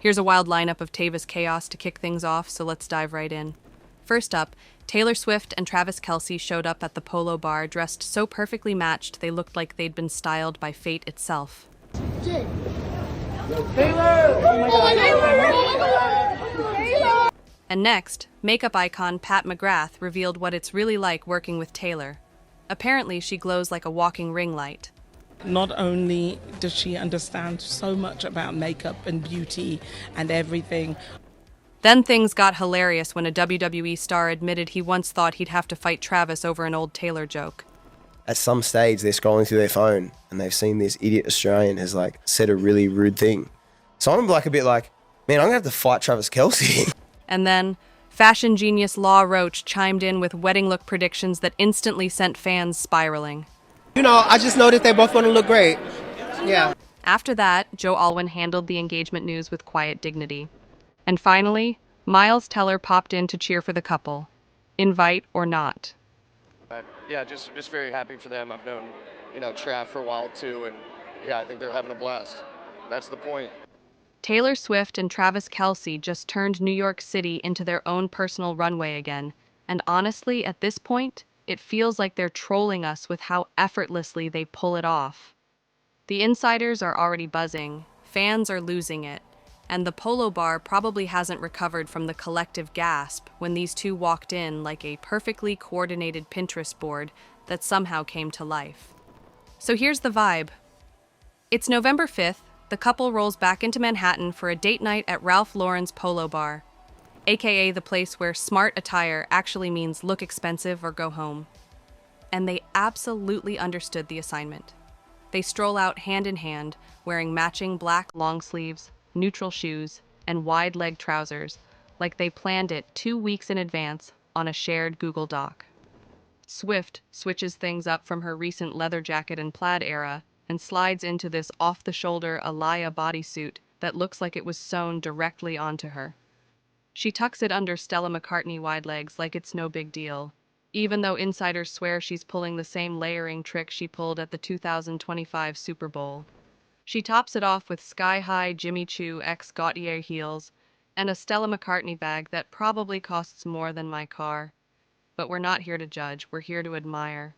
Here's a wild lineup of Tayvis chaos to kick things off, so let's dive right in. First up, Taylor Swift and Travis Kelce showed up at the Polo Bar dressed so perfectly matched they looked like they'd been styled by fate itself. And next, makeup icon Pat McGrath revealed what it's really like working with Taylor. Apparently, she glows like a walking ring light. Not only does she understand so much about makeup and beauty and everything. Then things got hilarious when a WWE star admitted he once thought he'd have to fight Travis over an old Taylor joke. At some stage, they're scrolling through their phone and they've seen this idiot Australian has said a really rude thing. So I'm a bit like, man, I'm gonna have to fight Travis Kelce. And then, fashion genius Law Roach chimed in with wedding look predictions that instantly sent fans spiraling. I just know that they both want to look great. Yeah. After that, Alwyn handled the engagement news with quiet dignity. And finally, Miles Teller popped in to cheer for the couple, invite or not. Yeah, just very happy for them. I've known, Trav for a while too, and yeah, I think they're having a blast. That's the point. Taylor Swift and Travis Kelce just turned New York City into their own personal runway again, and honestly, at this point, it feels like they're trolling us with how effortlessly they pull it off. The insiders are already buzzing, fans are losing it, and the Polo Bar probably hasn't recovered from the collective gasp when these two walked in like a perfectly coordinated Pinterest board that somehow came to life. So here's the vibe. It's November 5th, the couple rolls back into Manhattan for a date night at Ralph Lauren's Polo Bar, aka the place where smart attire actually means look expensive or go home. And they absolutely understood the assignment. They stroll out hand in hand, wearing matching black long sleeves, neutral shoes, and wide-leg trousers, like they planned it 2 weeks in advance on a shared Google Doc. Swift switches things up from her recent leather jacket and plaid era and slides into this off-the-shoulder Alaya bodysuit that looks like it was sewn directly onto her. She tucks it under Stella McCartney wide legs like it's no big deal, even though insiders swear she's pulling the same layering trick she pulled at the 2025 Super Bowl. She tops it off with sky-high Jimmy Choo x Gautier heels and a Stella McCartney bag that probably costs more than my car. But we're not here to judge, we're here to admire.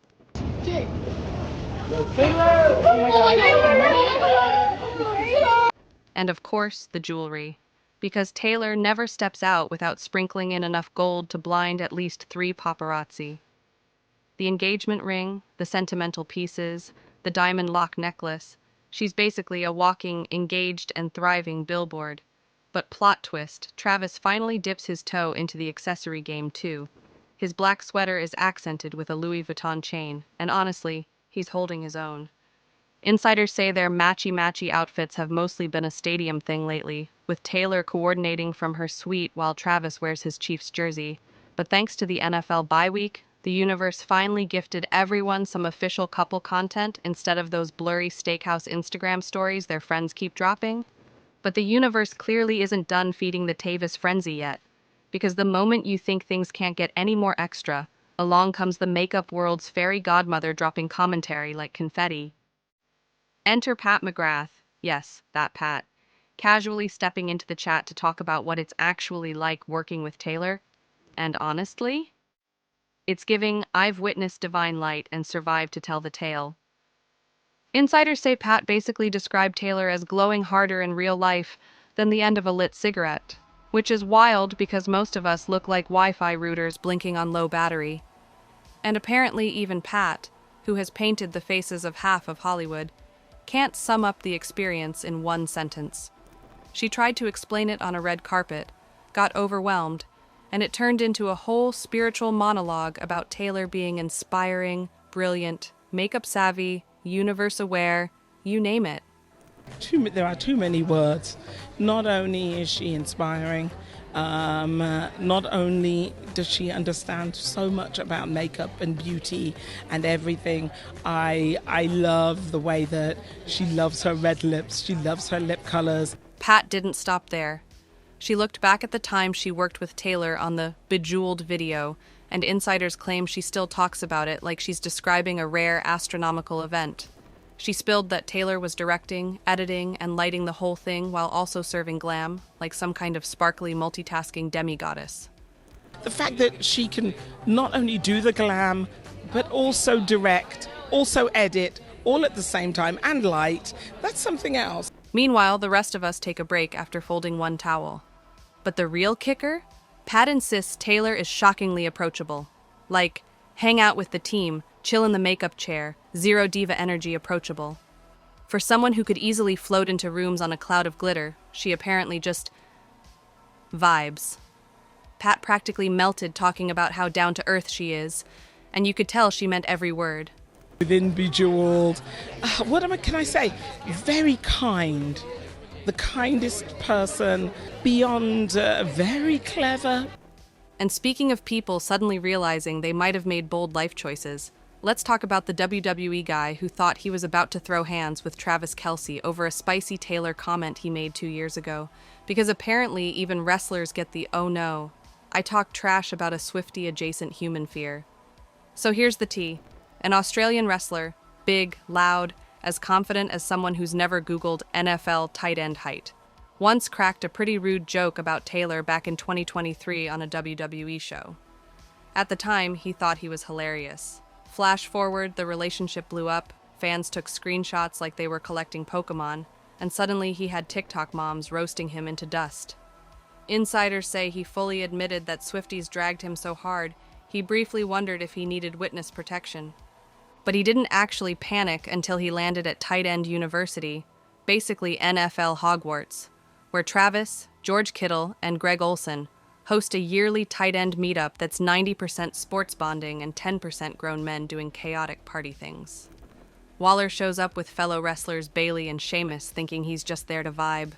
And of course, the jewelry. Because Taylor never steps out without sprinkling in enough gold to blind at least 3 paparazzi. The engagement ring, the sentimental pieces, the diamond lock necklace. She's basically a walking, engaged and thriving billboard. But plot twist, Travis finally dips his toe into the accessory game too. His black sweater is accented with a Louis Vuitton chain, and honestly, he's holding his own. Insiders say their matchy-matchy outfits have mostly been a stadium thing lately, with Taylor coordinating from her suite while Travis wears his Chiefs jersey. But thanks to the NFL bye week, the universe finally gifted everyone some official couple content instead of those blurry steakhouse Instagram stories their friends keep dropping. But the universe clearly isn't done feeding the Tayvis frenzy yet, because the moment you think things can't get any more extra, along comes the makeup world's fairy godmother dropping commentary like confetti. Enter Pat McGrath, yes, that Pat, casually stepping into the chat to talk about what it's actually like working with Taylor. And honestly, it's giving I've witnessed divine light and survived to tell the tale. Insiders say Pat basically described Taylor as glowing harder in real life than the end of a lit cigarette, which is wild because most of us look like Wi-Fi routers blinking on low battery. And apparently even Pat, who has painted the faces of half of Hollywood, can't sum up the experience in one sentence. She tried to explain it on a red carpet, got overwhelmed, and it turned into a whole spiritual monologue about Taylor being inspiring, brilliant, makeup savvy, universe aware, you name it. There are too many words. Not only is she inspiring, not only does she understand so much about makeup and beauty and everything, I love the way that she loves her red lips, she loves her lip colors. Pat didn't stop there. She looked back at the time she worked with Taylor on the Bejeweled video, and insiders claim she still talks about it like she's describing a rare astronomical event. She spilled that Taylor was directing, editing, and lighting the whole thing while also serving glam, like some kind of sparkly multitasking demigoddess. The fact that she can not only do the glam, but also direct, also edit, all at the same time, and light, that's something else. Meanwhile, the rest of us take a break after folding one towel. But the real kicker? Pat insists Taylor is shockingly approachable. Like, hang out with the team, chill in the makeup chair, zero diva energy approachable. For someone who could easily float into rooms on a cloud of glitter, she apparently just vibes. Pat practically melted talking about how down-to-earth she is, and you could tell she meant every word. Within Bejeweled, can I say? Very kind. The kindest person, beyond very clever. And speaking of people suddenly realizing they might have made bold life choices, let's talk about the WWE guy who thought he was about to throw hands with Travis Kelce over a spicy Taylor comment he made 2 years ago. Because apparently even wrestlers get the "oh no, I talk trash about a Swiftie-adjacent human fear." So here's the tea. An Australian wrestler, big, loud, as confident as someone who's never Googled NFL tight end height, once cracked a pretty rude joke about Taylor back in 2023 on a WWE show. At the time, he thought he was hilarious. Flash forward, the relationship blew up, fans took screenshots like they were collecting Pokemon, and suddenly he had TikTok moms roasting him into dust. Insiders say he fully admitted that Swifties dragged him so hard, he briefly wondered if he needed witness protection. But he didn't actually panic until he landed at Tight End University, basically NFL Hogwarts, where Travis, George Kittle, and Greg Olsen host a yearly tight end meetup that's 90% sports bonding and 10% grown men doing chaotic party things. Waller shows up with fellow wrestlers Bailey and Sheamus thinking he's just there to vibe.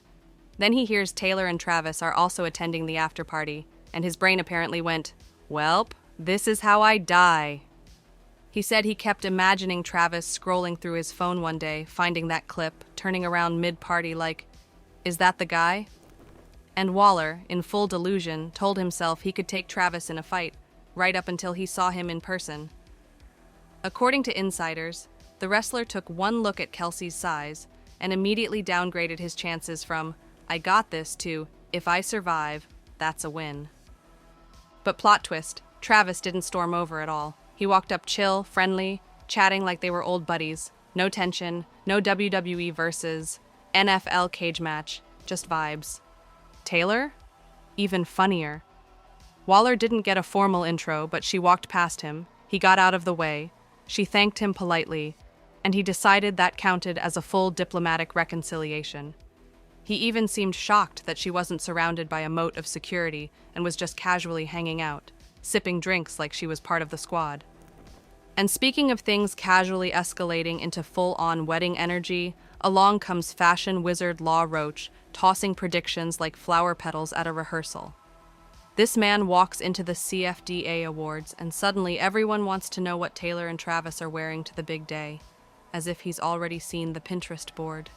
Then he hears Taylor and Travis are also attending the after party, and his brain apparently went, "Welp, this is how I die." He said he kept imagining Travis scrolling through his phone one day, finding that clip, turning around mid-party like, "Is that the guy?" And Waller, in full delusion, told himself he could take Travis in a fight, right up until he saw him in person. According to insiders, the wrestler took one look at Kelce's size and immediately downgraded his chances from, "I got this," to, "If I survive, that's a win." But plot twist, Travis didn't storm over at all. He walked up chill, friendly, chatting like they were old buddies. No tension, no WWE versus NFL cage match, just vibes. Taylor? Even funnier. Waller didn't get a formal intro, but she walked past him. He got out of the way. She thanked him politely, and he decided that counted as a full diplomatic reconciliation. He even seemed shocked that she wasn't surrounded by a moat of security and was just casually hanging out, sipping drinks like she was part of the squad. And speaking of things casually escalating into full-on wedding energy, along comes fashion wizard Law Roach, tossing predictions like flower petals at a rehearsal. This man walks into the CFDA Awards, and suddenly everyone wants to know what Taylor and Travis are wearing to the big day, as if he's already seen the Pinterest board.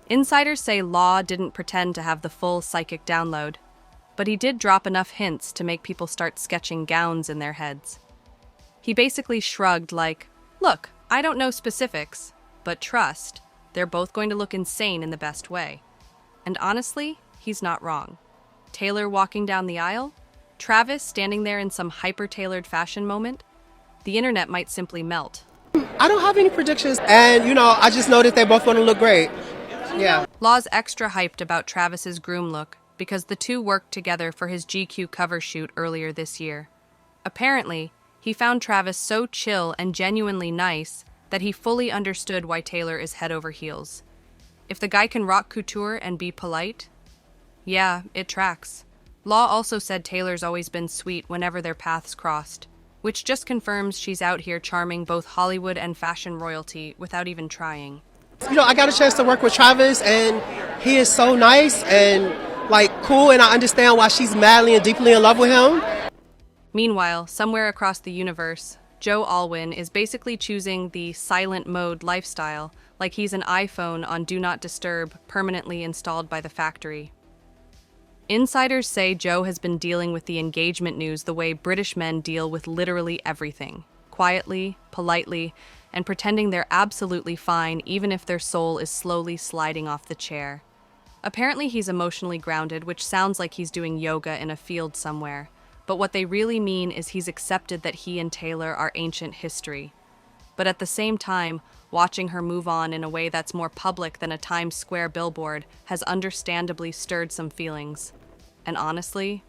Insiders say Law didn't pretend to have the full psychic download, but he did drop enough hints to make people start sketching gowns in their heads. He basically shrugged like, "Look, I don't know specifics, but trust, they're both going to look insane in the best way." And honestly, he's not wrong. Taylor walking down the aisle, Travis standing there in some hyper-tailored fashion moment, the internet might simply melt. I don't have any predictions, and I just know that they're both going to look great. Yeah. Law's extra hyped about Travis's groom look because the two worked together for his GQ cover shoot earlier this year. Apparently, he found Travis so chill and genuinely nice that he fully understood why Taylor is head over heels. If the guy can rock couture and be polite, yeah, it tracks. Law also said Taylor's always been sweet whenever their paths crossed, which just confirms she's out here charming both Hollywood and fashion royalty without even trying. I got a chance to work with Travis, and he is so nice and cool, and I understand why she's madly and deeply in love with him. Meanwhile, somewhere across the universe, Joe Alwyn is basically choosing the silent mode lifestyle, like he's an iPhone on Do Not Disturb permanently installed by the factory. Insiders say Joe has been dealing with the engagement news the way British men deal with literally everything, quietly, politely, and pretending they're absolutely fine even if their soul is slowly sliding off the chair. Apparently he's emotionally grounded, which sounds like he's doing yoga in a field somewhere, but what they really mean is he's accepted that he and Taylor are ancient history. But at the same time, watching her move on in a way that's more public than a Times Square billboard has understandably stirred some feelings. And honestly,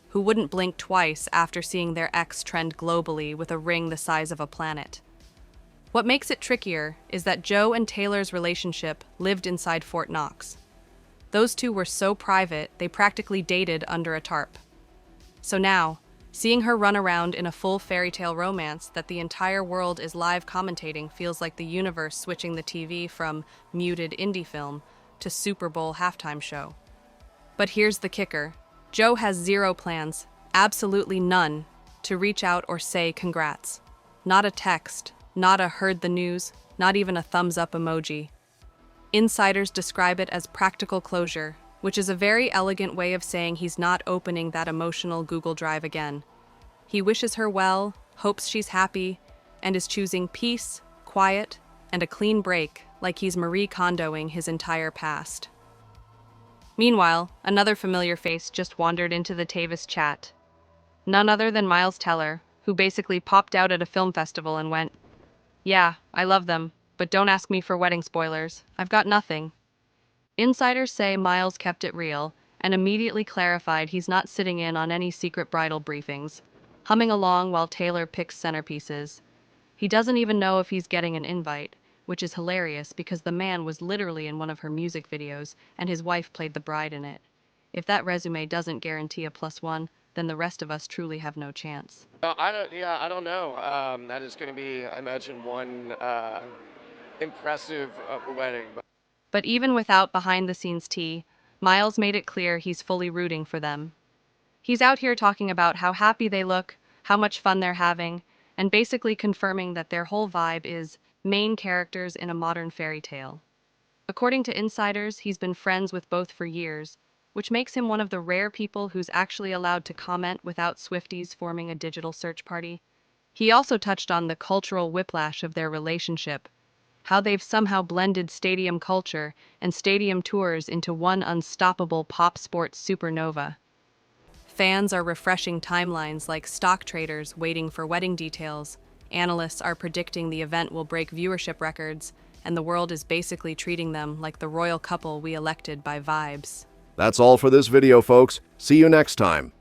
who wouldn't blink twice after seeing their ex trend globally with a ring the size of a planet? What makes it trickier is that Joe and Taylor's relationship lived inside Fort Knox. Those two were so private, they practically dated under a tarp. So now, seeing her run around in a full fairy tale romance that the entire world is live commentating feels like the universe switching the TV from muted indie film to Super Bowl halftime show. But here's the kicker. Joe has zero plans, absolutely none, to reach out or say congrats. Not a text, not a heard the news, not even a thumbs up emoji. Insiders describe it as practical closure, which is a very elegant way of saying he's not opening that emotional Google Drive again. He wishes her well, hopes she's happy, and is choosing peace, quiet, and a clean break like he's Marie Kondoing his entire past. Meanwhile, another familiar face just wandered into the Tayvis chat. None other than Miles Teller, who basically popped out at a film festival and went, "Yeah, I love them, but don't ask me for wedding spoilers. I've got nothing." Insiders say Miles kept it real and immediately clarified he's not sitting in on any secret bridal briefings, humming along while Taylor picks centerpieces. He doesn't even know if he's getting an invite, which is hilarious because the man was literally in one of her music videos and his wife played the bride in it. If that resume doesn't guarantee a +1, then the rest of us truly have no chance. I don't know. That is going to be, I imagine, one impressive wedding. But even without behind-the-scenes tea, Miles made it clear he's fully rooting for them. He's out here talking about how happy they look, how much fun they're having, and basically confirming that their whole vibe is main characters in a modern fairy tale. According to insiders, he's been friends with both for years, which makes him one of the rare people who's actually allowed to comment without Swifties forming a digital search party. He also touched on the cultural whiplash of their relationship, how they've somehow blended stadium culture and stadium tours into one unstoppable pop sports supernova. Fans are refreshing timelines like stock traders waiting for wedding details, analysts are predicting the event will break viewership records, and the world is basically treating them like the royal couple we elected by vibes. That's all for this video, folks. See you next time.